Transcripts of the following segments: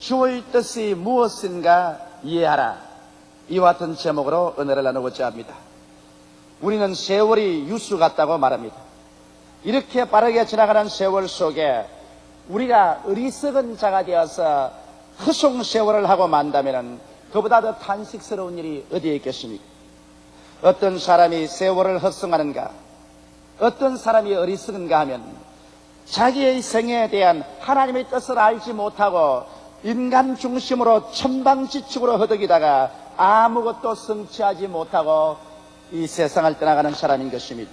주의 뜻이 무엇인가 이해하라. 이와 같은 제목으로 은혜를 나누고자 합니다. 우리는 세월이 유수 같다고 말합니다. 이렇게 빠르게 지나가는 세월 속에 우리가 어리석은 자가 되어서 허송세월을 하고 만다면 그보다 더 탄식스러운 일이 어디에 있겠습니까? 어떤 사람이 세월을 허송하는가? 어떤 사람이 어리석은가 하면 자기의 생애에 대한 하나님의 뜻을 알지 못하고 인간 중심으로 천방지축으로 허덕이다가 아무것도 성취하지 못하고 이 세상을 떠나가는 사람인 것입니다.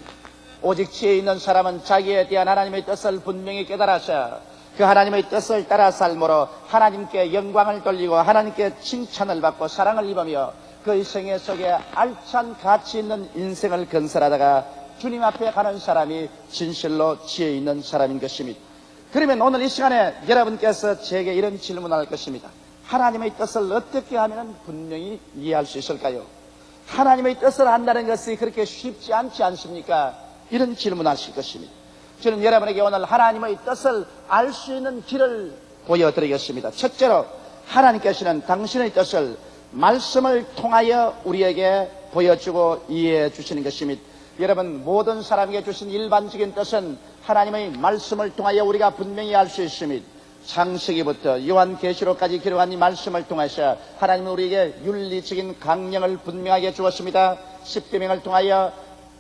오직 지혜 있는 사람은 자기에 대한 하나님의 뜻을 분명히 깨달아서 그 하나님의 뜻을 따라 삶으로 하나님께 영광을 돌리고 하나님께 칭찬을 받고 사랑을 입으며 그의 생애 속에 알찬 가치 있는 인생을 건설하다가 주님 앞에 가는 사람이 진실로 지혜 있는 사람인 것입니다. 그러면 오늘 이 시간에 여러분께서 제게 이런 질문을 할 것입니다. 하나님의 뜻을 어떻게 하면 분명히 이해할 수 있을까요? 하나님의 뜻을 안다는 것이 그렇게 쉽지 않지 않습니까? 이런 질문을 하실 것입니다. 저는 여러분에게 오늘 하나님의 뜻을 알 수 있는 길을 보여드리겠습니다. 첫째로 하나님께서는 당신의 뜻을 말씀을 통하여 우리에게 보여주고 이해해 주시는 것입니다. 여러분, 모든 사람에게 주신 일반적인 뜻은 하나님의 말씀을 통하여 우리가 분명히 알 수 있습니다. 창세기부터 요한계시록까지 기록한 이 말씀을 통해서 하나님은 우리에게 윤리적인 강령을 분명하게 주었습니다. 십계명을 통하여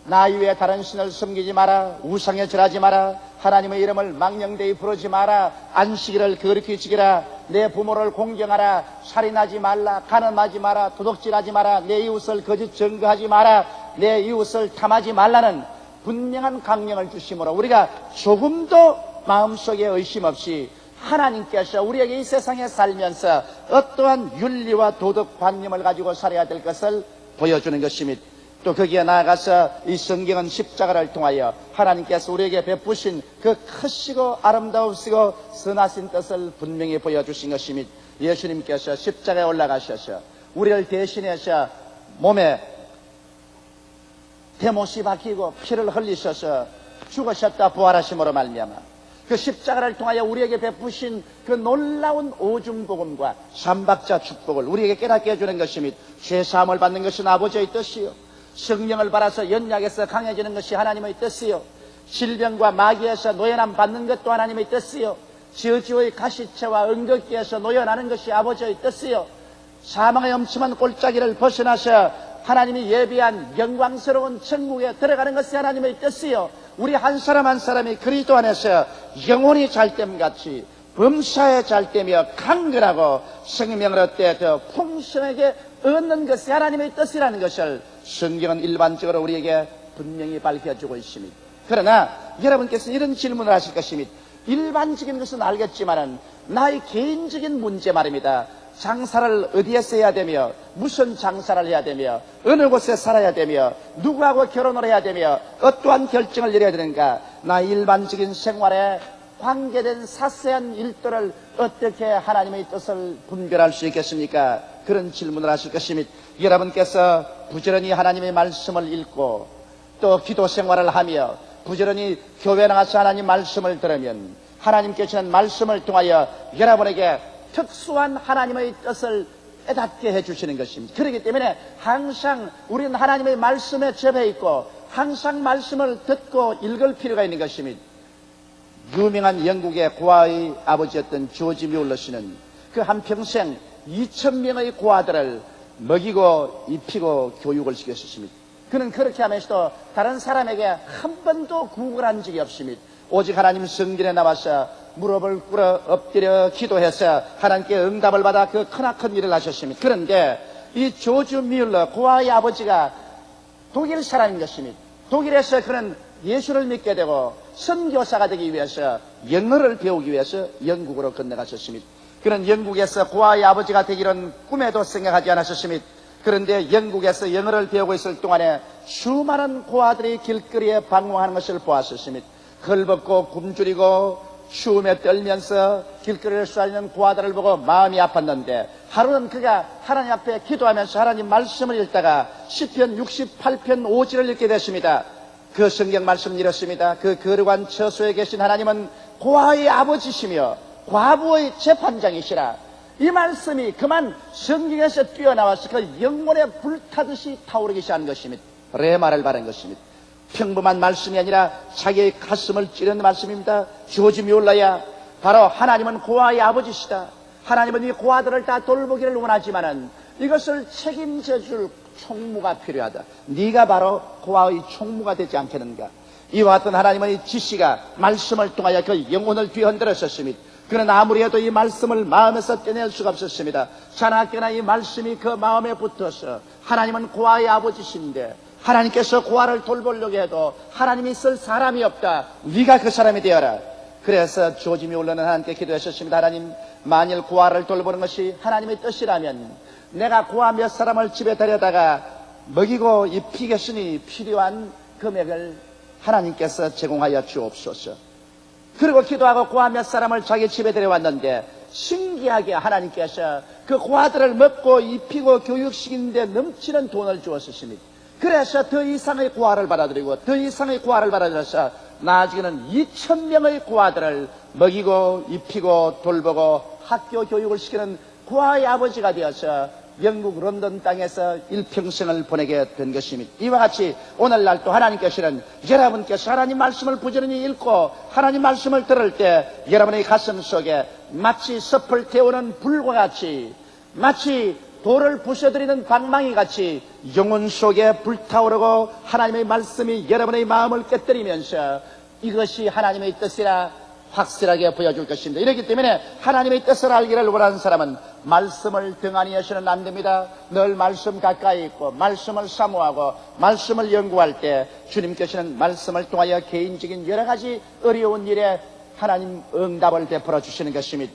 나 외에 다른 신을 섬기지 마라, 우상에 절하지 마라, 하나님의 이름을 망령되이 부르지 마라, 안식일을 거룩히 지키라, 내 부모를 공경하라, 살인하지 말라, 간음하지 마라, 도둑질하지 마라, 내 이웃을 거짓 증거하지 마라, 내 이웃을 탐하지 말라는 분명한 강령을 주심으로 우리가 조금도 마음속에 의심 없이 하나님께서 우리에게 이 세상에 살면서 어떠한 윤리와 도덕관념을 가지고 살아야 될 것을 보여주는 것입니다. 또 거기에 나아가서 이 성경은 십자가를 통하여 하나님께서 우리에게 베푸신 그 크시고 아름다우시고 선하신 뜻을 분명히 보여주신 것입니다. 예수님께서 십자가에 올라가셔서 우리를 대신해서 몸에 대못이 박히고 피를 흘리셔서 죽으셨다 부활하심으로 말미암아 그 십자가를 통하여 우리에게 베푸신 그 놀라운 오중복음과 삼박자 축복을 우리에게 깨닫게 해주는 것입니다. 죄사함을 받는 것은 아버지의 뜻이요, 성령을 받아서 연약에서 강해지는 것이 하나님의 뜻이요, 질병과 마귀에서 노연함 받는 것도 하나님의 뜻이요, 저주의 가시체와 응급기에서 노연하는 것이 아버지의 뜻이요, 사망의 엄침한 골짜기를 벗어나서 하나님이 예비한 영광스러운 천국에 들어가는 것이 하나님의 뜻이요, 우리 한 사람 한 사람이 그리스도 안에서 영혼이 잘됨같이 범사에 잘되며 강건하고 생명을 얻되 더 풍성하게 얻는 것이 하나님의 뜻이라는 것을 성경은 일반적으로 우리에게 분명히 밝혀주고 있습니다. 그러나 여러분께서 이런 질문을 하실 것입니다. 일반적인 것은 알겠지만은 나의 개인적인 문제 말입니다. 장사를 어디에서 해야 되며 무슨 장사를 해야 되며 어느 곳에 살아야 되며 누구하고 결혼을 해야 되며 어떠한 결정을 내려야 되는가, 나의 일반적인 생활에 관계된 사소한 일들을 어떻게 하나님의 뜻을 분별할 수 있겠습니까? 그런 질문을 하실 것입니다. 여러분께서 부지런히 하나님의 말씀을 읽고 또 기도 생활을 하며 부지런히 교회 나가서 하나님 말씀을 들으면 하나님께서는 말씀을 통하여 여러분에게 특수한 하나님의 뜻을 깨닫게 해주시는 것입니다. 그렇기 때문에 항상 우리는 하나님의 말씀에 접해 있고 항상 말씀을 듣고 읽을 필요가 있는 것입니다. 유명한 영국의 고아의 아버지였던 조지 뮬러 씨는 그 한평생 2,000명의 고아들을 먹이고 입히고 교육을 시켰습니다. 그는 그렇게 하면서도 다른 사람에게 한 번도 구걸한 적이 없습니다. 오직 하나님 성전에 나와서 무릎을 꿇어 엎드려 기도해서 하나님께 응답을 받아 그 크나큰 일을 하셨습니다. 그런데 이 조지 뮬러 고아의 아버지가 독일 사람인 것입니다. 독일에서 그는 예수를 믿게 되고 선교사가 되기 위해서 영어를 배우기 위해서 영국으로 건너가셨습니다. 그는 영국에서 고아의 아버지가 되기는 꿈에도 생각하지 않았습니다. 그런데 영국에서 영어를 배우고 있을 동안에 수많은 고아들이 길거리에 방황하는 것을 보았습니다. 헐벗고 굶주리고 추움에 떨면서 길거리를 쏘아있는 고아들을 보고 마음이 아팠는데 하루는 그가 하나님 앞에 기도하면서 하나님 말씀을 읽다가 시편 68편 5절을 읽게 됐습니다. 그 성경 말씀은 이렇습니다. 그 거룩한 처소에 계신 하나님은 고아의 아버지시며 과부의 재판장이시라. 이 말씀이 그만 성경에서 뛰어나와서 그 영혼에 불타듯이 타오르기 시작한 것입니다. 레마를 바른 것입니다. 평범한 말씀이 아니라 자기의 가슴을 찌르는 말씀입니다. 조지 뮬러야, 바로 하나님은 고아의 아버지시다. 하나님은 이 고아들을 다 돌보기를 원하지만은 이것을 책임져 줄 총무가 필요하다. 네가 바로 고아의 총무가 되지 않겠는가. 이와 같은 하나님의 지시가 말씀을 통하여 그 영혼을 뒤흔들었었습니다. 그는 아무리 해도 이 말씀을 마음에서 떼낼 수가 없었습니다. 자나깨나 이 말씀이 그 마음에 붙어서 하나님은 고아의 아버지신데 하나님께서 고아를 돌보려고 해도 하나님이 쓸 사람이 없다. 네가 그 사람이 되어라. 그래서 조지 뮬러는 하나님께 기도하셨습니다. 하나님, 만일 고아를 돌보는 것이 하나님의 뜻이라면 내가 고아 몇 사람을 집에 데려다가 먹이고 입히겠으니 필요한 금액을 하나님께서 제공하여 주옵소서. 그리고 기도하고 고아 몇 사람을 자기 집에 데려왔는데 신기하게 하나님께서 그 고아들을 먹고 입히고 교육시키는데 넘치는 돈을 주었습니다. 그래서 더 이상의 고아를 받아들이고 더 이상의 고아를 받아들여서 나중에는 2,000명의 고아들을 먹이고 입히고 돌보고 학교 교육을 시키는 고아의 아버지가 되어서 영국 런던 땅에서 일평생을 보내게 된 것입니다. 이와 같이 오늘날 또 하나님께서는 여러분께서 하나님 말씀을 부지런히 읽고 하나님 말씀을 들을 때 여러분의 가슴 속에 마치 섭을 태우는 불과 같이, 마치 돌을 부숴드리는 방망이 같이 영혼 속에 불타오르고 하나님의 말씀이 여러분의 마음을 깨뜨리면서 이것이 하나님의 뜻이라 확실하게 보여줄 것입니다. 이렇기 때문에 하나님의 뜻을 알기를 원하는 사람은 말씀을 등한히 해서는 안 됩니다. 늘 말씀 가까이 있고 말씀을 사모하고 말씀을 연구할 때 주님께서는 말씀을 통하여 개인적인 여러 가지 어려운 일에 하나님 응답을 베풀어 주시는 것입니다.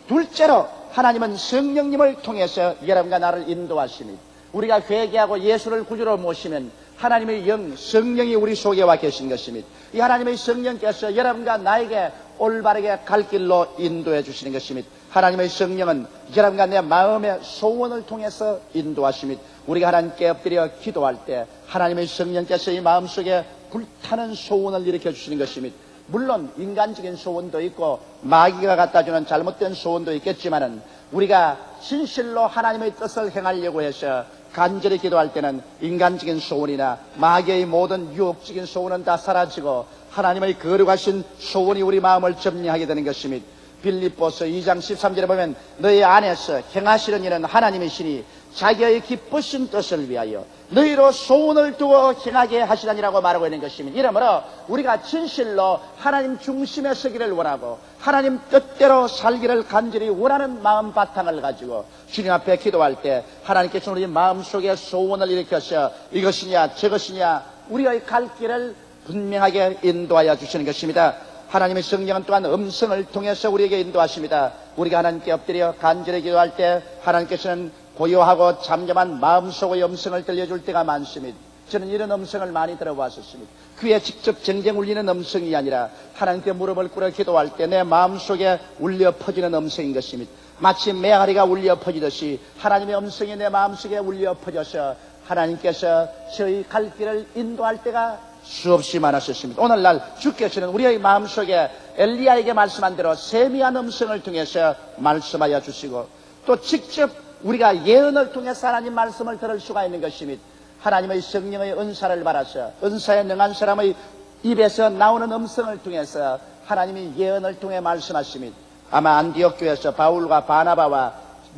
둘째로 하나님은 성령님을 통해서 여러분과 나를 인도하십니다. 우리가 회개하고 예수를 구주로 모시면 하나님의 영, 성령이 우리 속에 와 계신 것입니다. 이 하나님의 성령께서 여러분과 나에게 올바르게 갈 길로 인도해 주시는 것입니다. 하나님의 성령은 여러분과 내 마음의 소원을 통해서 인도하십니다. 우리가 하나님께 엎드려 기도할 때 하나님의 성령께서 이 마음속에 불타는 소원을 일으켜 주시는 것입니다. 물론 인간적인 소원도 있고 마귀가 갖다주는 잘못된 소원도 있겠지만은 우리가 진실로 하나님의 뜻을 행하려고 해서 간절히 기도할 때는 인간적인 소원이나 마귀의 모든 유혹적인 소원은 다 사라지고 하나님의 거룩하신 소원이 우리 마음을 점령하게 되는 것입니다. 빌립보서 2장 13절에 보면 너희 안에서 행하시는 일은 하나님이시니 자기의 기쁘신 뜻을 위하여 너희로 소원을 두고 행하게 하시라니라고 말하고 있는 것입니다. 이러므로 우리가 진실로 하나님 중심에 서기를 원하고 하나님 뜻대로 살기를 간절히 원하는 마음 바탕을 가지고 주님 앞에 기도할 때 하나님께서 우리 마음속에 소원을 일으켜서 이것이냐 저것이냐 우리의 갈 길을 분명하게 인도하여 주시는 것입니다. 하나님의 성령은 또한 음성을 통해서 우리에게 인도하십니다. 우리가 하나님께 엎드려 간절히 기도할 때 하나님께서는 고요하고 잠잠한 마음속의 음성을 들려줄 때가 많습니다. 저는 이런 음성을 많이 들어봤었습니다. 귀에 직접 쟁쟁 울리는 음성이 아니라 하나님께 무릎을 꿇어 기도할 때 내 마음속에 울려 퍼지는 음성인 것입니다. 마치 메아리가 울려 퍼지듯이 하나님의 음성이 내 마음속에 울려 퍼져서 하나님께서 저희 갈 길을 인도할 때가 수없이 많았었습니다. 오늘날 주께서는 우리의 마음속에 엘리야에게 말씀한 대로 세미한 음성을 통해서 말씀하여 주시고 또 직접 우리가 예언을 통해서 하나님 말씀을 들을 수가 있는 것입니다. 하나님의 성령의 은사를 받아서 은사에 능한 사람의 입에서 나오는 음성을 통해서 하나님이 예언을 통해 말씀하십니다. 아마 안디옥 교회에서 바울과 바나바와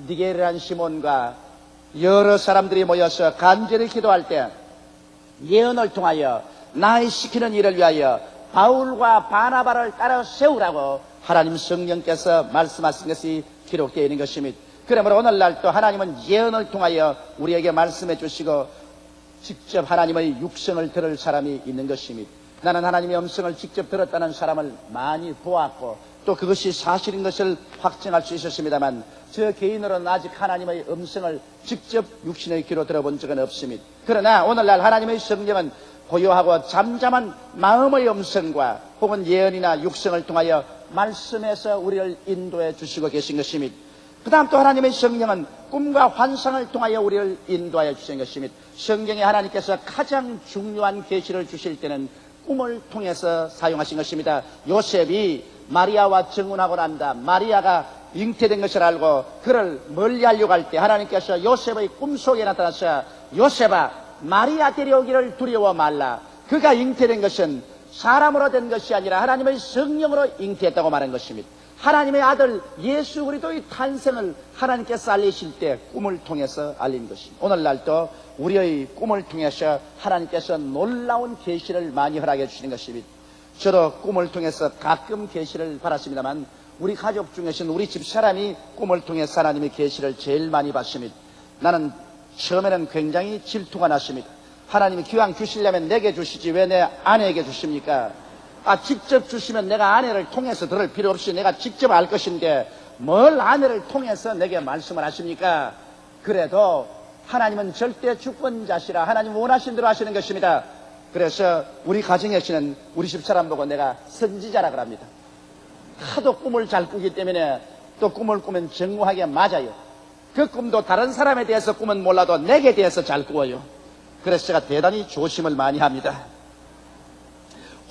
니게르란 시몬과 여러 사람들이 모여서 간절히 기도할 때 예언을 통하여 나의 시키는 일을 위하여 바울과 바나바를 따라 세우라고 하나님 성령께서 말씀하신 것이 기록되어 있는 것입니다. 그러므로 오늘날 또 하나님은 예언을 통하여 우리에게 말씀해 주시고 직접 하나님의 육성을 들을 사람이 있는 것입니다. 나는 하나님의 음성을 직접 들었다는 사람을 많이 보았고 또 그것이 사실인 것을 확증할 수 있었습니다만 저 개인으로는 아직 하나님의 음성을 직접 육신의 귀로 들어본 적은 없습니다. 그러나 오늘날 하나님의 성령은 고요하고 잠잠한 마음의 음성과 혹은 예언이나 육성을 통하여 말씀에서 우리를 인도해 주시고 계신 것입니다. 그 다음 또 하나님의 성령은 꿈과 환상을 통하여 우리를 인도하여 주신 것입니다. 성경에 하나님께서 가장 중요한 계시를 주실 때는 꿈을 통해서 사용하신 것입니다. 요셉이 마리아와 정혼하고 난다. 마리아가 잉태된 것을 알고 그를 멀리하려고 할 때 하나님께서 요셉의 꿈속에 나타나서 요셉아 마리아 데려오기를 두려워 말라. 그가 잉태된 것은 사람으로 된 것이 아니라 하나님의 성령으로 잉태했다고 말한 것입니다. 하나님의 아들 예수 그리스도의 탄생을 하나님께서 알리실 때 꿈을 통해서 알린 것입니다. 오늘날도 우리의 꿈을 통해서 하나님께서 놀라운 계시를 많이 허락해 주시는 것입니다. 저도 꿈을 통해서 가끔 계시를 받았습니다만 우리 가족 중에서는 우리 집 사람이 꿈을 통해서 하나님의 계시를 제일 많이 받습니다. 나는 처음에는 굉장히 질투가 났습니다. 하나님이 기왕 주시려면 내게 주시지 왜 내 아내에게 주십니까? 직접 주시면 내가 아내를 통해서 들을 필요 없이 내가 직접 알 것인데 뭘 아내를 통해서 내게 말씀을 하십니까? 그래도 하나님은 절대 주권자시라 하나님 원하신 대로 하시는 것입니다. 그래서 우리 가정에서는 우리 집사람 보고 내가 선지자라 그럽니다. 하도 꿈을 잘 꾸기 때문에 또 꿈을 꾸면 정확하게 맞아요. 그 꿈도 다른 사람에 대해서 꿈은 몰라도 내게 대해서 잘 꾸어요. 그래서 제가 대단히 조심을 많이 합니다.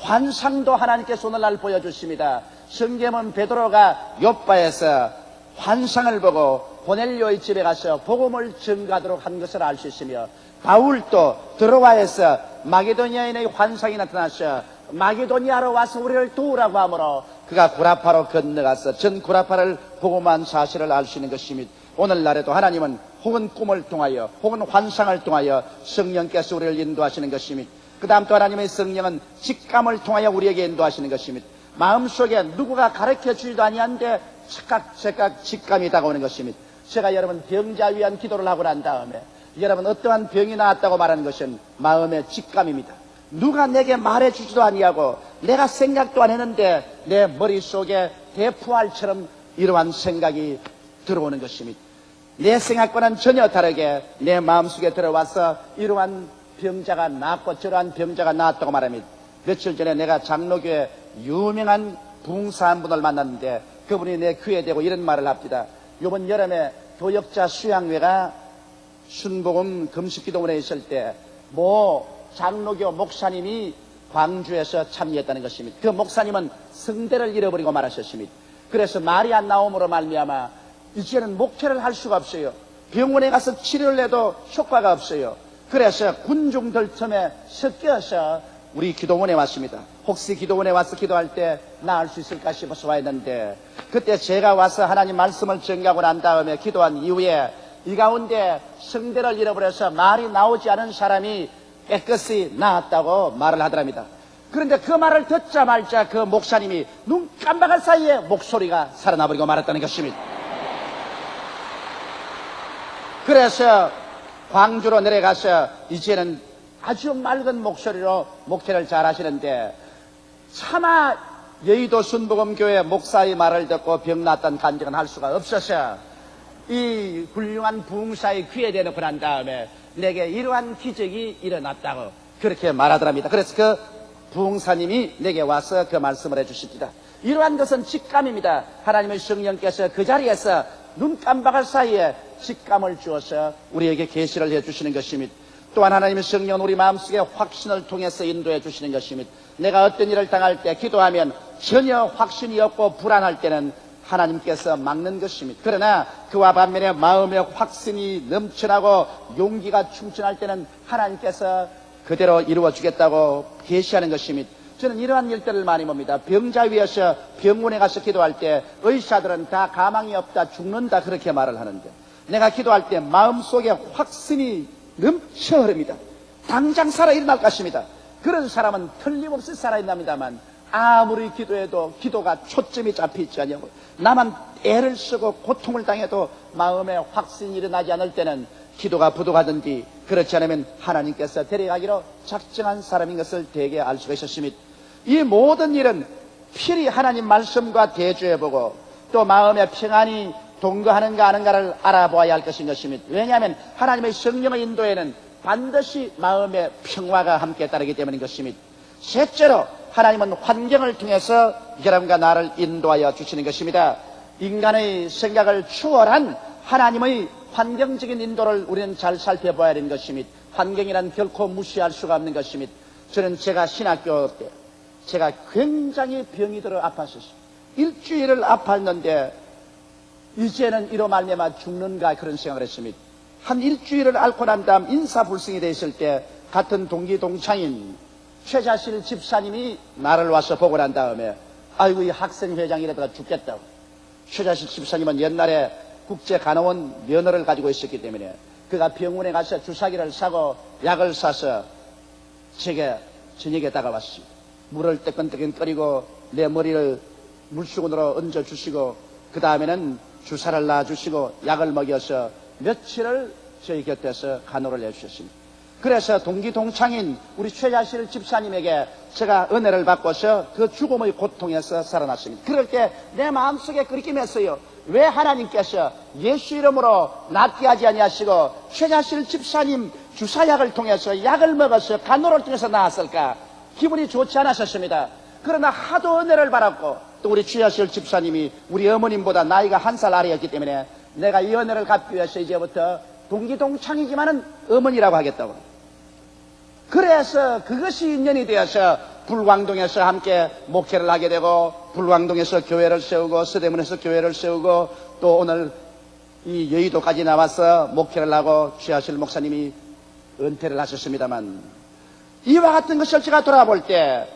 환상도 하나님께서 오늘날 보여주십니다. 성경은 베드로가 욥바에서 환상을 보고 고넬료의 집에 가서 복음을 전가하도록 한 것을 알 수 있으며 바울도 드로아에서 마게도니아인의 환상이 나타나서 마게도니아로 와서 우리를 도우라고 하므로 그가 구라파로 건너가서 전 구라파를 복음한 사실을 알 수 있는 것입니다. 오늘날에도 하나님은 혹은 꿈을 통하여 혹은 환상을 통하여 성령께서 우리를 인도하시는 것입니다. 그 다음 또 하나님의 성령은 직감을 통하여 우리에게 인도하시는 것입니다. 마음속에 누구가 가르쳐 주지도 아니한데 즉각 직감이 다가오는 것입니다. 제가 여러분 병자 위한 기도를 하고 난 다음에 여러분 어떠한 병이 나왔다고 말하는 것은 마음의 직감입니다. 누가 내게 말해주지도 아니하고 내가 생각도 안 했는데 내 머릿속에 대포알처럼 이러한 생각이 들어오는 것입니다. 내 생각과는 전혀 다르게 내 마음속에 들어와서 이러한 병자가 나았고 저러한 병자가 나았다고 말합니다. 며칠 전에 내가 장로교에 유명한 부흥사 한 분을 만났는데 그분이 내 귀에 대고 이런 말을 합니다. 이번 여름에 교역자 수양회가 순복음 금식기도원에 있을 때 장로교 목사님이 광주에서 참여했다는 것입니다. 그 목사님은 성대를 잃어버리고 말하셨습니다. 그래서 말이 안 나옴으로 말미암아 이제는 목회를 할 수가 없어요. 병원에 가서 치료를 해도 효과가 없어요. 그래서 군중들 틈에 섞여서 우리 기도원에 왔습니다. 혹시 기도원에 와서 기도할 때 나을 수 있을까 싶어서 왔는데 그때 제가 와서 하나님 말씀을 전가하고 난 다음에 기도한 이후에 이 가운데 성대를 잃어버려서 말이 나오지 않은 사람이 깨끗이 나았다고 말을 하더랍니다. 그런데 그 말을 듣자마자 그 목사님이 눈 깜박할 사이에 목소리가 살아나버리고 말았다는 것입니다. 그래서 광주로 내려가서 이제는 아주 맑은 목소리로 목회를 잘 하시는데 차마 여의도 순복음교회 목사의 말을 듣고 병 났던 간증은 할 수가 없어서 이 훌륭한 부흥사의 귀에 대놓고 난 다음에 내게 이러한 기적이 일어났다고 그렇게 말하더랍니다. 그래서 그 부흥사님이 내게 와서 그 말씀을 해주십니다. 이러한 것은 직감입니다. 하나님의 성령께서 그 자리에서 눈 깜박할 사이에 직감을 주어서 우리에게 계시를 해주시는 것입니다. 또한 하나님의 성령은 우리 마음속에 확신을 통해서 인도해 주시는 것입니다. 내가 어떤 일을 당할 때 기도하면 전혀 확신이 없고 불안할 때는 하나님께서 막는 것입니다. 그러나 그와 반면에 마음에 확신이 넘쳐나고 용기가 충천할 때는 하나님께서 그대로 이루어주겠다고 계시하는 것입니다. 저는 이러한 일들을 많이 봅니다. 병자 위에서 병원에 가서 기도할 때 의사들은 다 가망이 없다 죽는다 그렇게 말을 하는데 내가 기도할 때 마음속에 확신이 넘쳐 흐릅니다. 당장 살아 일어날 것입니다. 그런 사람은 틀림없이 살아있답니다만 아무리 기도해도 기도가 초점이 잡히지 않냐고 나만 애를 쓰고 고통을 당해도 마음에 확신이 일어나지 않을 때는 기도가 부족하든지 그렇지 않으면 하나님께서 데려가기로 작정한 사람인 것을 대개 알 수가 있었습니다. 이 모든 일은 필히 하나님 말씀과 대조해보고 또 마음의 평안이 동거하는가 아는가를 알아보아야 할 것인 것입니다. 왜냐하면 하나님의 성령의 인도에는 반드시 마음의 평화가 함께 따르기 때문인 것입니다. 셋째로 하나님은 환경을 통해서 여러분과 나를 인도하여 주시는 것입니다. 인간의 생각을 추월한 하나님의 환경적인 인도를 우리는 잘 살펴봐야 하는 것입니다. 환경이란 결코 무시할 수가 없는 것입니다. 저는 제가 신학교 때 제가 굉장히 병이 들어 아팠었어요. 일주일을 아팠는데 이제는 이로 말미암아 죽는가 그런 생각을 했습니다. 한 일주일을 앓고 난 다음 인사불성이 됐을 때 같은 동기 동창인 최자실 집사님이 나를 와서 보고 난 다음에 아이고 이 학생회장이라다가 죽겠다고. 최자실 집사님은 옛날에 국제간호원 면허를 가지고 있었기 때문에 그가 병원에 가서 주사기를 사고 약을 사서 제게 저녁에 다가왔습니다. 물을 뜨끈뜨끈 끓이고 내 머리를 물수건으로 얹어주시고 그 다음에는 주사를 놔주시고 약을 먹여서 며칠을 저희 곁에서 간호를 해주셨습니다. 그래서 동기 동창인 우리 최자실 집사님에게 제가 은혜를 받고서 그 죽음의 고통에서 살아났습니다. 그럴 때 내 마음속에 그렇게 맺어요. 왜 하나님께서 예수 이름으로 낫게 하지 아니하시고 최자실 집사님 주사약을 통해서 약을 먹어서 간호를 통해서 나았을까? 기분이 좋지 않았었습니다. 그러나 하도 은혜를 받았고 또 우리 최자실 집사님이 우리 어머님보다 나이가 한 살 아래였기 때문에 내가 이 은혜를 갚기 위해서 이제부터 동기 동창이지만은 어머니라고 하겠다고. 그래서 그것이 인연이 되어서 불광동에서 함께 목회를 하게 되고 불광동에서 교회를 세우고 서대문에서 교회를 세우고 또 오늘 이 여의도까지 나와서 목회를 하고 최하실 목사님이 은퇴를 하셨습니다만 이와 같은 것을 제가 돌아볼 때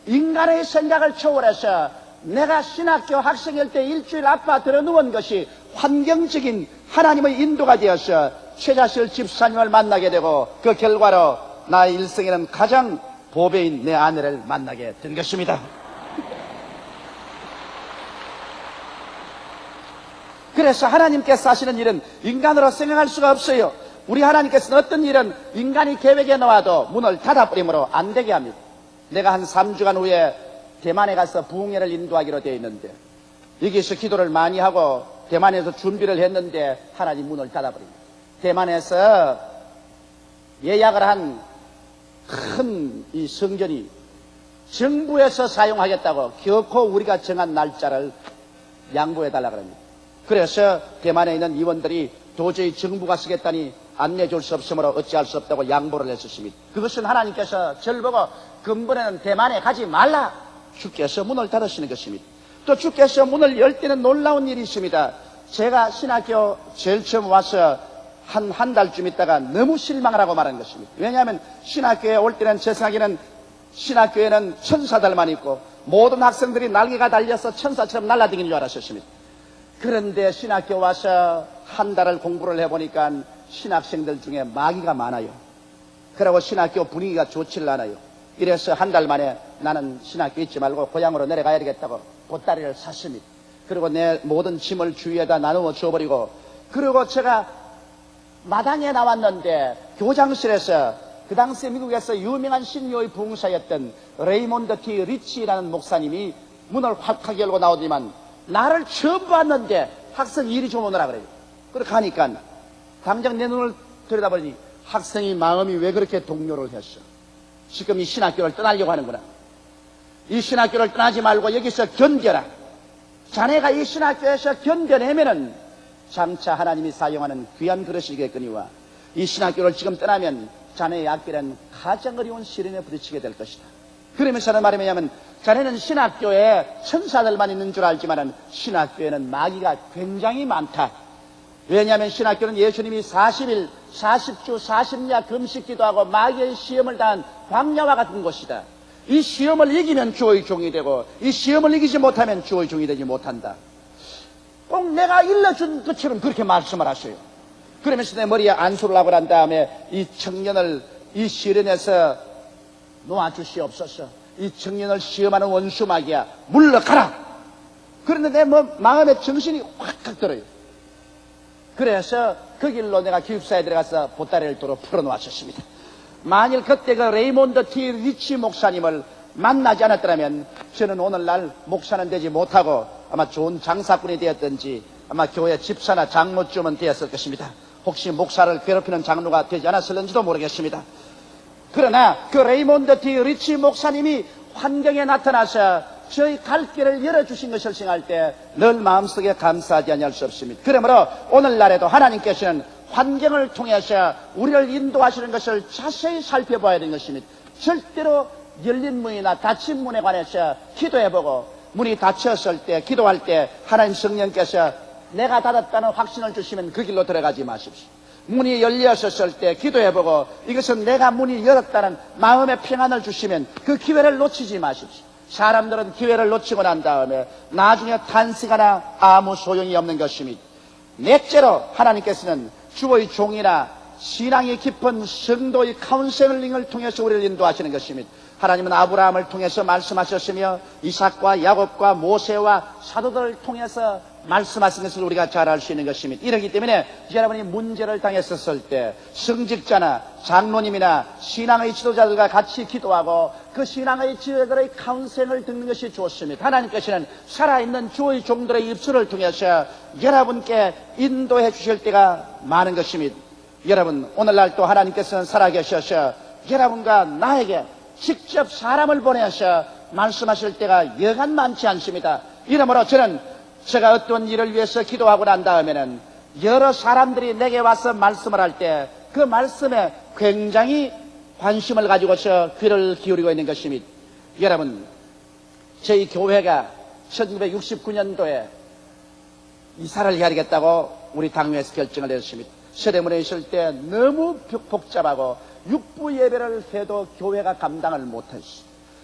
인간의 생각을 초월해서 내가 신학교 학생일 때 일주일 아파트로 누운 것이 환경적인 하나님의 인도가 되어서 최자실 집사님을 만나게 되고 그 결과로 나의 일생에는 가장 보배인 내 아내를 만나게 된 것입니다. 그래서 하나님께서 하시는 일은 인간으로 생각할 수가 없어요. 우리 하나님께서는 어떤 일은 인간이 계획에 넣어도 문을 닫아버리므로 안 되게 합니다. 내가 한 3주간 후에 대만에 가서 부흥회를 인도하기로 되어 있는데 여기서 기도를 많이 하고 대만에서 준비를 했는데 하나님 문을 닫아버립니다. 대만에서 예약을 한 큰 이 성전이 정부에서 사용하겠다고 결코 우리가 정한 날짜를 양보해달라 그럽니다. 그래서 대만에 있는 의원들이 도저히 정부가 쓰겠다니 안내줄 수 없으므로 어찌할 수 없다고 양보를 했었습니다. 그것은 하나님께서 저를 보고 근본에는 대만에 가지 말라. 주께서 문을 닫으시는 것입니다. 또 주께서 문을 열 때는 놀라운 일이 있습니다. 제가 신학교 제일 처음 와서 한 달쯤 있다가 너무 실망을 하고 말한 것입니다. 왜냐하면 신학교에 올 때는 제 생각에는 신학교에는 천사들만 있고 모든 학생들이 날개가 달려서 천사처럼 날아다니는 줄 알았었습니다. 그런데 신학교 와서 한 달을 공부를 해보니까 신학생들 중에 마귀가 많아요. 그리고 신학교 분위기가 좋지를 않아요. 이래서 한 달 만에 나는 신학교 있지 말고 고향으로 내려가야 되겠다고 보따리를 샀습니다. 그리고 내 모든 짐을 주위에다 나누어 주어버리고 그리고 제가 마당에 나왔는데 교장실에서 그 당시 미국에서 유명한 신료의 부흥사였던 레이몬드 T. 리치라는 목사님이 문을 확하게 열고 나오지만 나를 처음 봤는데 학생 이리 좀 오너라 그래요. 그렇게 하니까 당장 내 눈을 들여다보니 학생이 마음이 왜 그렇게 동요를 했어? 지금 이 신학교를 떠나려고 하는구나. 이 신학교를 떠나지 말고 여기서 견뎌라. 자네가 이 신학교에서 견뎌내면은 장차 하나님이 사용하는 귀한 그릇이겠거니와 이 신학교를 지금 떠나면 자네의 앞길은 가장 어려운 시련에 부딪히게 될 것이다. 그러면서 하는 말이 뭐냐면 자네는 신학교에 천사들만 있는 줄 알지만 신학교에는 마귀가 굉장히 많다. 왜냐하면 신학교는 예수님이 40일, 40주, 40야 금식 기도하고 마귀의 시험을 당한 광야와 같은 곳이다. 이 시험을 이기면 주의 종이 되고 이 시험을 이기지 못하면 주의 종이 되지 못한다. 꼭 내가 일러준 것처럼 그렇게 말씀을 하셔요. 그러면서 내 머리에 안수를 하고 난 다음에 이 청년을 이 시련에서 놓아주시옵소서. 이 청년을 시험하는 원수 마귀야 물러가라. 그런데 내 마음에 정신이 확 들어요. 그래서 그 길로 내가 기숙사에 들어가서 보따리를 도로 풀어놓았었습니다. 만일 그때 그 레이몬드 T. 리치 목사님을 만나지 않았더라면 저는 오늘날 목사는 되지 못하고 아마 좋은 장사꾼이 되었든지 아마 교회 집사나 장로쯤은 되었을 것입니다. 혹시 목사를 괴롭히는 장로가 되지 않았을는지도 모르겠습니다. 그러나 그 레이몬드 T. 리치 목사님이 환경에 나타나서 저희 갈 길을 열어주신 것을 생각할 때 늘 마음속에 감사하지 아니할 수 없습니다. 그러므로 오늘날에도 하나님께서는 환경을 통해서 우리를 인도하시는 것을 자세히 살펴봐야 되는 것입니다. 절대로 열린 문이나 닫힌 문에 관해서 기도해보고 문이 닫혔을 때 기도할 때 하나님 성령께서 내가 닫았다는 확신을 주시면 그 길로 들어가지 마십시오. 문이 열렸었을 때 기도해보고 이것은 내가 문이 열었다는 마음의 평안을 주시면 그 기회를 놓치지 마십시오. 사람들은 기회를 놓치고 난 다음에 나중에 탄식하나 아무 소용이 없는 것입니다. 넷째로 하나님께서는 주의 종이나 신앙이 깊은 성도의 카운셀링을 통해서 우리를 인도하시는 것입니다. 하나님은 아브라함을 통해서 말씀하셨으며 이삭과 야곱과 모세와 사도들을 통해서 말씀하신 것을 우리가 잘 알 수 있는 것입니다. 이렇기 때문에 여러분이 문제를 당했었을 때 성직자나 장로님이나 신앙의 지도자들과 같이 기도하고 그 신앙의 지도자들의 카운셀을 듣는 것이 좋습니다. 하나님께서는 살아있는 주의 종들의 입술을 통해서 여러분께 인도해 주실 때가 많은 것입니다. 여러분, 오늘날 또 하나님께서는 살아계셔서 여러분과 나에게 직접 사람을 보내서 말씀하실 때가 여간 많지 않습니다. 이러므로 저는 제가 어떤 일을 위해서 기도하고 난 다음에는 여러 사람들이 내게 와서 말씀을 할 때 그 말씀에 굉장히 관심을 가지고서 귀를 기울이고 있는 것입니다. 여러분, 저희 교회가 1969년도에 이사를 해야 되겠다고 우리 당회에서 결정을 했습니다. 서대문에 있을 때 너무 복잡하고 육부 예배를 해도 교회가 감당을 못했어.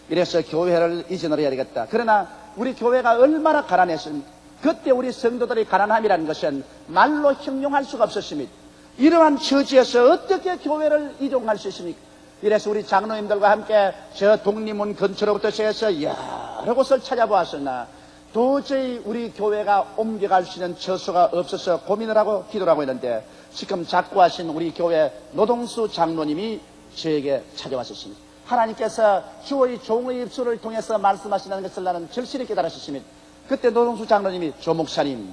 이래서 교회를 이전을 해야 되겠다. 그러나 우리 교회가 얼마나 가난했습니까? 그때 우리 성도들의 가난함이라는 것은 말로 형용할 수가 없었습니다. 이러한 처지에서 어떻게 교회를 이동할 수 있습니까? 이래서 우리 장로님들과 함께 저 독립문 근처로부터 시작해서 여러 곳을 찾아보았으나 도저히 우리 교회가 옮겨갈 수 있는 처소가 없어서 고민을 하고 기도를 하고 있는데 지금 작고하신 우리 교회 노동수 장로님이 저에게 찾아왔었습니다. 하나님께서 주의 종의 입술을 통해서 말씀하신다는 것을 나는 절실히 깨달았습니다. 그때 노동수 장로님이 조 목사님,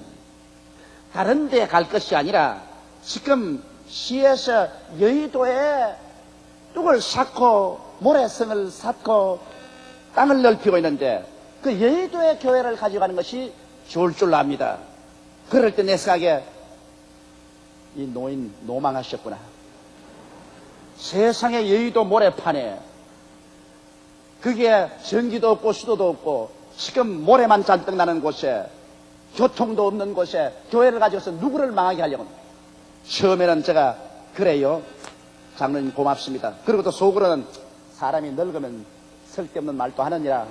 다른 데 갈 것이 아니라 지금 시에서 여의도에 뚝을 쌓고 모래성을 쌓고 땅을 넓히고 있는데 그 여의도의 교회를 가져가는 것이 좋을 줄 압니다. 그럴 때 내 생각에 이 노인 노망하셨구나. 세상에 여의도 모래판에 그게 전기도 없고 수도도 없고 지금 모래만 잔뜩 나는 곳에 교통도 없는 곳에 교회를 가져서 누구를 망하게 하려고 합니다. 처음에는 제가 그래요, 장로님 고맙습니다. 그리고 또 속으로는 사람이 늙으면 쓸데없는 말도 하느니라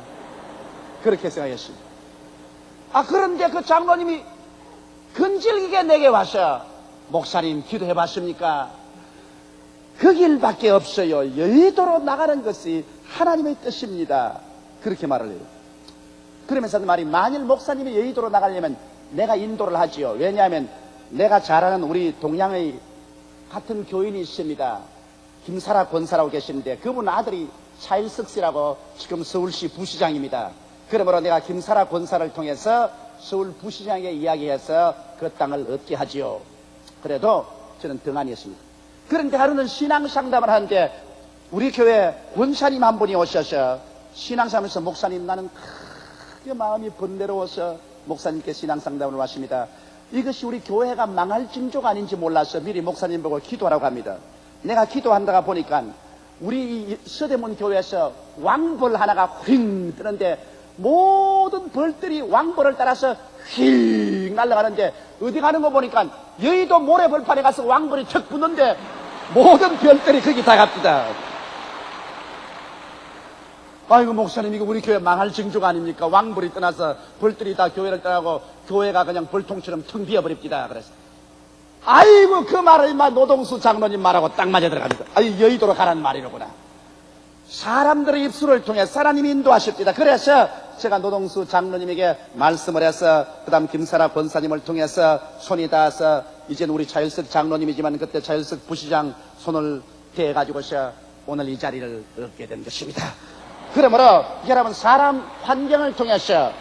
그렇게 생각했습니다. 그런데 그 장로님이 근질기게 내게 와서 목사님 기도해 봤습니까? 그 길밖에 없어요. 여의도로 나가는 것이 하나님의 뜻입니다. 그렇게 말을 해요. 그러면서 말이 만일 목사님이 여의도로 나가려면 내가 인도를 하지요. 왜냐하면 내가 잘 아는 우리 동양의 같은 교인이 있습니다. 김사라 권사라고 계시는데 그분 아들이 차일석 씨라고 지금 서울시 부시장입니다. 그러므로 내가 김사라 권사를 통해서 서울 부시장에게 이야기해서 그 땅을 얻게 하지요. 그래도 저는 등한이었습니다. 그런데 하루는 신앙상담을 하는데 우리 교회 권사님 한 분이 오셔서 신앙상담에서 목사님 나는 크게 마음이 번뇌로워서 목사님께 신앙상담을 왔습니다. 이것이 우리 교회가 망할 징조가 아닌지 몰라서 미리 목사님 보고 기도하라고 합니다. 내가 기도한다가 보니까 우리 서대문 교회에서 왕벌 하나가 휙 뜨는데 모든 벌들이 왕벌을 따라서 휙 날아가는데 어디 가는 거 보니까 여의도 모래벌판에 가서 왕벌이 척 붙는데 모든 별들이 거기 다 갑니다. 아이고 목사님 이거 우리 교회 망할 징조가 아닙니까? 왕벌이 떠나서 벌들이 다 교회를 떠나고 교회가 그냥 벌통처럼 텅 비어버립니다. 그래서 아이고 그 말을 노동수 장로님 말하고 딱 맞아 들어갑니다. 여의도로 가라는 말이로구나. 사람들의 입술을 통해 하나님이 인도하십니다. 그래서 제가 노동수 장로님에게 말씀을 해서 그 다음 김사라 권사님을 통해서 손이 닿아서 이제는 우리 차일석 장로님이지만 그때 차일석 부시장 손을 대가지고서 오늘 이 자리를 얻게 된 것입니다. 그러므로 여러분 사람 환경을 통해서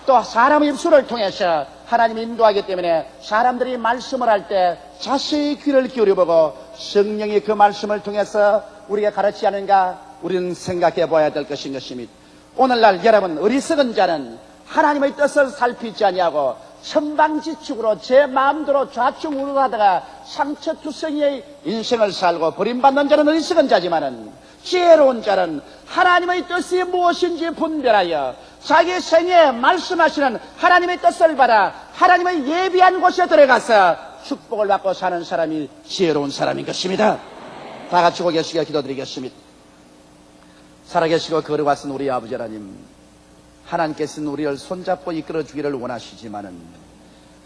또 사람의 입술을 통해서 하나님이 인도하기 때문에 사람들이 말씀을 할 때 자세히 귀를 기울여보고 성령이 그 말씀을 통해서 우리가 가르치지 않은가 우리는 생각해 봐야 될 것인 것입니다. 오늘날 여러분 어리석은 자는 하나님의 뜻을 살피지 아니하고 천방지축으로 제 마음대로 좌충우돌하다가 상처투성이의 인생을 살고 버림받는 자는 어리석은 자지만은 지혜로운 자는 하나님의 뜻이 무엇인지 분별하여 자기 생애에 말씀하시는 하나님의 뜻을 받아 하나님의 예비한 곳에 들어가서 축복을 받고 사는 사람이 지혜로운 사람인 것입니다. 다 같이 고개 숙여 기도드리겠습니다. 살아계시고 걸어가신 우리 아버지 하나님, 하나님께서는 우리를 손잡고 이끌어주기를 원하시지만은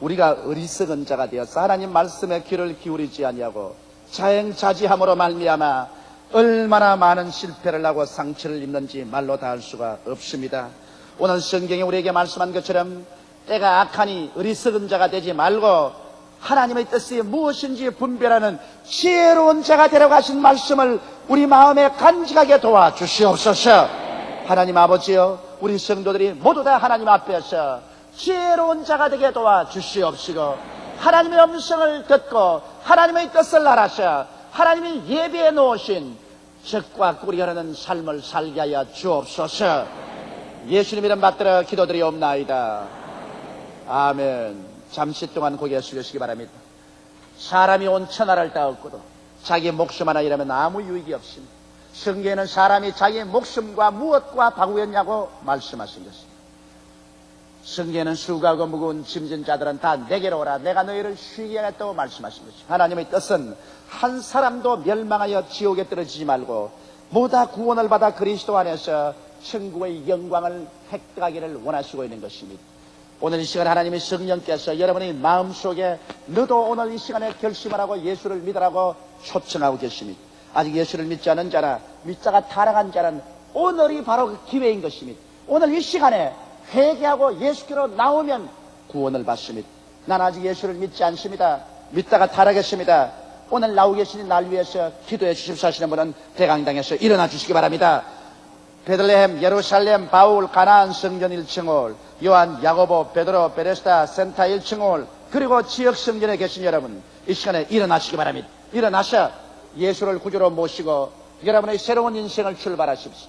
우리가 어리석은 자가 되어서 하나님 말씀에 귀를 기울이지 아니하고 자행자지함으로 말미암아 얼마나 많은 실패를 하고 상처를 입는지 말로 다 할 수가 없습니다. 오늘 성경이 우리에게 말씀한 것처럼 때가 악하니 어리석은 자가 되지 말고 하나님의 뜻이 무엇인지 분별하는 지혜로운 자가 되라고 하신 말씀을 우리 마음에 간직하게 도와주시옵소서. 하나님 아버지여, 우리 성도들이 모두 다 하나님 앞에서 지혜로운 자가 되게 도와주시옵시고, 하나님의 음성을 듣고 하나님의 뜻을 알아서 하나님이 예비해 놓으신 적과 꿀이 흐르는 삶을 살게 하여 주옵소서. 예수님 이름 받들어 기도드리옵나이다. 아멘. 잠시 동안 고개 숙이시기 바랍니다. 사람이 온 천하를 다 얻고도 자기 목숨 하나 잃으면 아무 유익이 없습니다. 성경에는 사람이 자기 목숨과 무엇과 바꾸겠냐고 말씀하신 것입니다. 성경에는 수고하고 무거운 짐진 자들은 다 내게로 오라, 내가 너희를 쉬게 하겠다고 말씀하신 것입니다. 하나님의 뜻은 한 사람도 멸망하여 지옥에 떨어지지 말고 모두 구원을 받아 그리스도 안에서 천국의 영광을 획득하기를 원하시고 있는 것입니다. 오늘 이 시간 하나님의 성령께서 여러분의 마음속에 너도 오늘 이 시간에 결심을 하고 예수를 믿으라고 초청하고 계십니다. 아직 예수를 믿지 않은 자나 믿자가 타락한 자는 오늘이 바로 그 기회인 것입니다. 오늘 이 시간에 회개하고 예수께로 나오면 구원을 받습니다. 난 아직 예수를 믿지 않습니다. 믿다가 타락했습니다. 오늘 나오고 계시니 날 위해서 기도해 주십시오 하시는 분은 대강당에서 일어나 주시기 바랍니다. 베들레헴, 예루살렘, 바울, 가나안 성전 1층홀, 요한, 야고보, 베드로, 베레스다, 센터 1층홀, 그리고 지역 성전에 계신 여러분, 이 시간에 일어나시기 바랍니다. 일어나셔 예수를 구주로 모시고 여러분의 새로운 인생을 출발하십시오.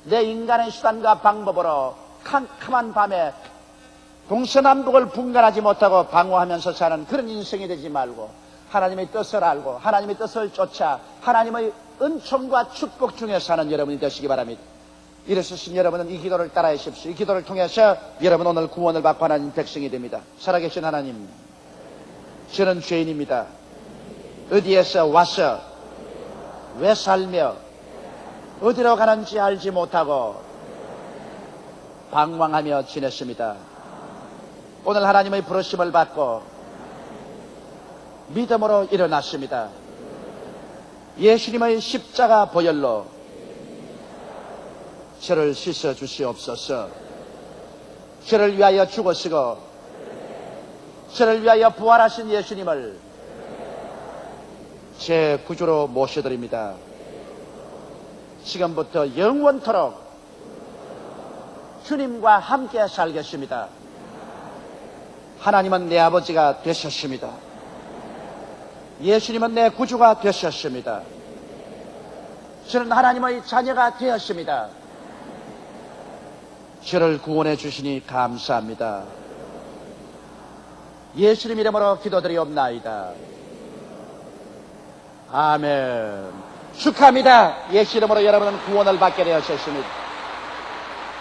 내 인간의 수단과 방법으로 캄캄한 밤에 동서남북을 분간하지 못하고 방황하면서 사는 그런 인생이 되지 말고 하나님의 뜻을 알고 하나님의 뜻을 쫓아 하나님의 은총과 축복 중에 사는 여러분이 되시기 바랍니다. 일어서신 여러분은 이 기도를 따라하십시오. 이 기도를 통해서 여러분 오늘 구원을 받고 하나님 백성이 됩니다. 살아계신 하나님, 저는 죄인입니다. 어디에서 와서 왜 살며 어디로 가는지 알지 못하고 방황하며 지냈습니다. 오늘 하나님의 부르심을 받고 믿음으로 일어났습니다. 예수님의 십자가 보혈로 저를 씻어 주시옵소서. 저를 위하여 죽으시고 저를 위하여 부활하신 예수님을 제 구주로 모셔드립니다. 지금부터 영원토록 주님과 함께 살겠습니다. 하나님은 내 아버지가 되셨습니다. 예수님은 내 구주가 되셨습니다. 저는 하나님의 자녀가 되었습니다. 저를 구원해 주시니 감사합니다. 예수님 이름으로 기도드리옵나이다. 아멘. 축하합니다. 예수 이름으로 여러분은 구원을 받게 되었습니다.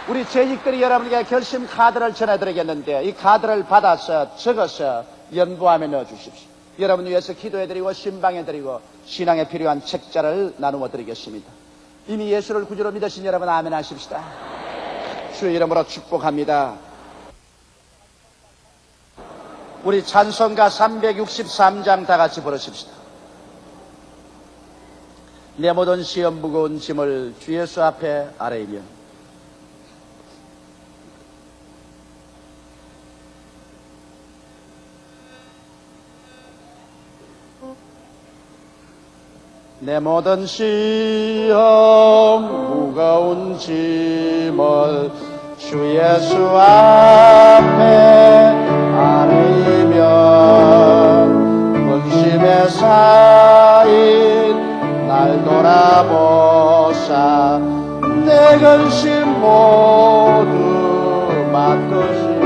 우리 재직들이 여러분에게 결심 카드를 전해드리겠는데 이 카드를 받아서 적어서 연부함에 넣어주십시오. 여러분 위해서 기도해드리고 신방해드리고 신앙에 필요한 책자를 나누어 드리겠습니다. 이미 예수를 구주로 믿으신 여러분 아멘 하십시다. 주의 이름으로 축복합니다. 우리 찬송가 363장 다 같이 부르십시다. 내 모든 시험 무거운 짐을 주 예수 앞에 아뢰이며 내 모든 시험 무거운 짐을 주 예수 앞에 아뢰이며 근심에 쌓인 날 돌아보사 내 근심 모두 맡으시네.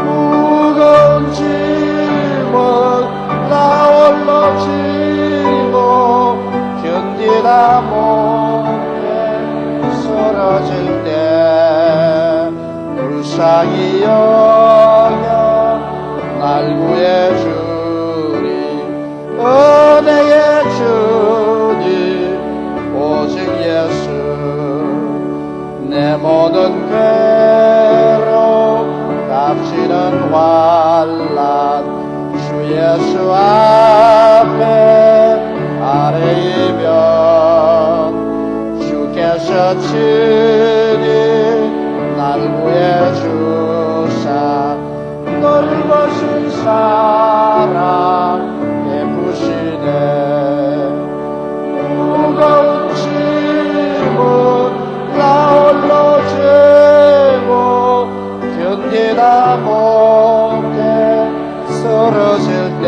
무거운 짐을 나 홀로 지고 견디다 못해 쓰러질 때 불쌍히 여겨 예수 앞에 아래이면 주께서 친히 날 구해주사 넓으신 사랑 베푸시네. 무거운 짐은 나 홀로 지고 견디다 못해 쓰러질 때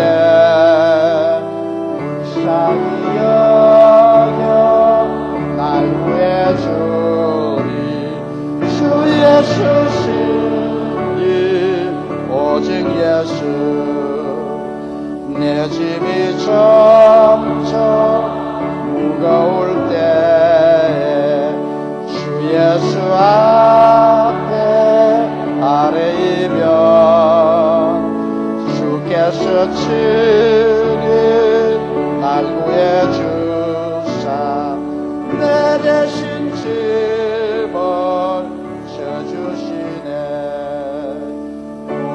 무사히 여겨 날 구해주리. 주 예수 신이 오직 예수. 내 짐이 점점 무거울 때에 주 예수 앞에 아래이면 주께서 친히 날 구해주사 내 대신 짐을 져주시네.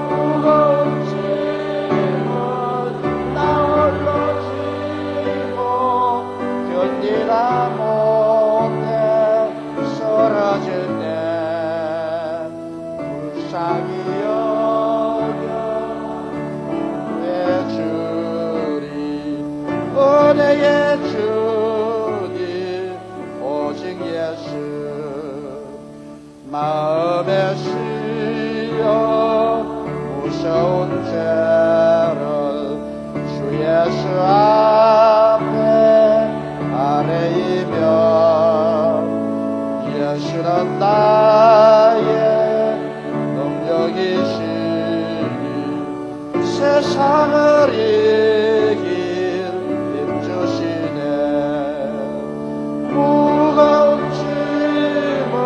무거운 짐을 나 홀로 지고 견디다 못해 쓰러질 때 불쌍히 여겨 구해주리. 은혜의 주님 오직 예수. 마음에 씌어 무서운 죄를 주 예수 앞에 아래이면 예수는 나의 능력이시니 세상을 이길 힘주시네. 무거운 짐을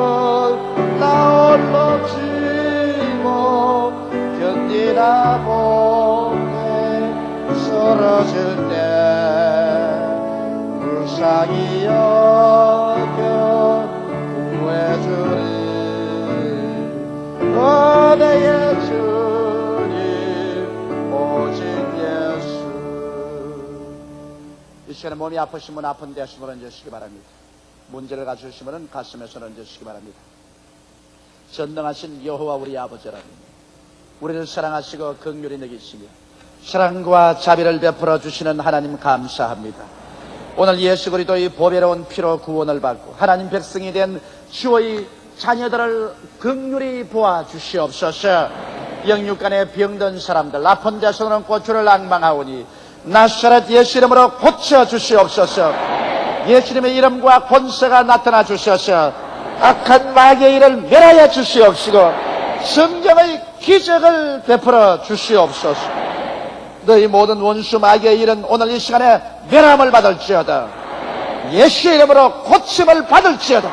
나 홀로 지고 견디다 못해 쓰러질 때 불쌍히 여겨 구해주리. 은혜의 주님 오직 예수. 이 시간에 몸이 아프시면 아픈 데 손을 얹으시기 바랍니다. 문제를 가지시면 가슴에 손을 얹으시기 바랍니다. 전능하신 여호와 우리 아버지라니, 우리를 사랑하시고 긍휼히 여기시며 사랑과 자비를 베풀어 주시는 하나님 감사합니다. 오늘 예수 그리스도의 보배로운 피로 구원을 받고 하나님 백성이 된 주의 자녀들을 긍휼히 보아 주시옵소서. 영육간에 병든 사람들, 아픈 자손은 고초를 앙망하오니 나사렛 예수 이름으로 고쳐 주시옵소서. 예수님의 이름과 권세가 나타나 주셔서 악한 마귀의 일을 멸하여 주시옵시고 성경의 기적을 베풀어 주시옵소서. 너희 모든 원수 마귀의 일은 오늘 이 시간에 멸함을 받을지어다. 예수 이름으로 고침을 받을지어다.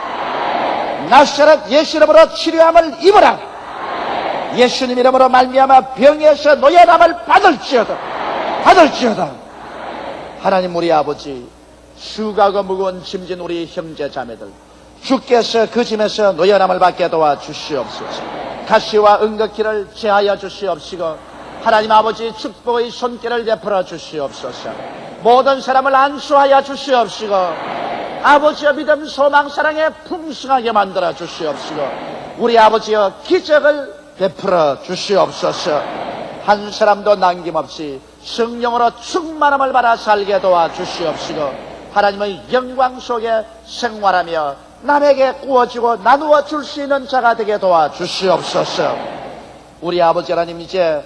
나사렛 예수 이름으로 치료함을 입으라. 예수님 이름으로 말미암아 병에서 노예함을 받을지어다. 하나님 우리 아버지, 수고하고 무거운 짐진 우리 형제 자매들, 주께서 그 짐에서 노예함을 받게 도와 주시옵소서. 가시와 응급기를 제하여 주시옵시고 하나님 아버지 축복의 손길을 베풀어 주시옵소서. 모든 사람을 안수하여 주시옵시고 아버지의 믿음 소망 사랑에 풍성하게 만들어 주시옵시고 우리 아버지의 기적을 베풀어 주시옵소서. 한 사람도 남김없이 성령으로 충만함을 받아 살게 도와 주시옵시고 하나님의 영광 속에 생활하며 남에게 구워주고 나누어 줄 수 있는 자가 되게 도와 주시옵소서. 우리 아버지 하나님, 이제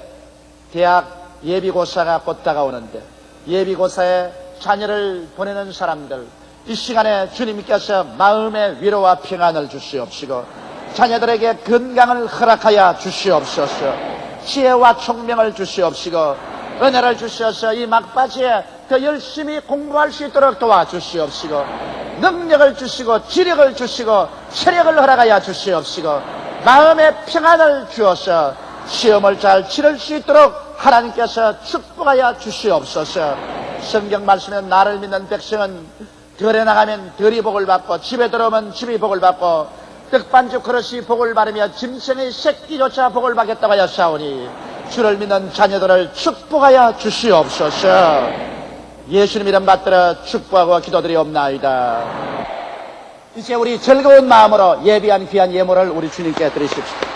대학 예비고사가 곧 다가오는데 예비고사에 자녀를 보내는 사람들, 이 시간에 주님께서 마음의 위로와 평안을 주시옵시고 자녀들에게 건강을 허락하여 주시옵소서. 지혜와 총명을 주시옵시고 은혜를 주셔서 이 막바지에 더 열심히 공부할 수 있도록 도와주시옵시고 능력을 주시고 지력을 주시고 체력을 허락하여 주시옵시고 마음의 평안을 주어서 시험을 잘 치를 수 있도록 하나님께서 축복하여 주시옵소서. 성경 말씀에 나를 믿는 백성은 들에 나가면 들이 복을 받고 집에 들어오면 집이 복을 받고 떡반죽 그릇이 복을 받으며 짐승의 새끼조차 복을 받겠다고 하였사오니 주를 믿는 자녀들을 축복하여 주시옵소서. 예수님 이름 받들어 축복하고 기도드리옵나이다. 이제 우리 즐거운 마음으로 예비한 귀한 예물을 우리 주님께 드리십시오.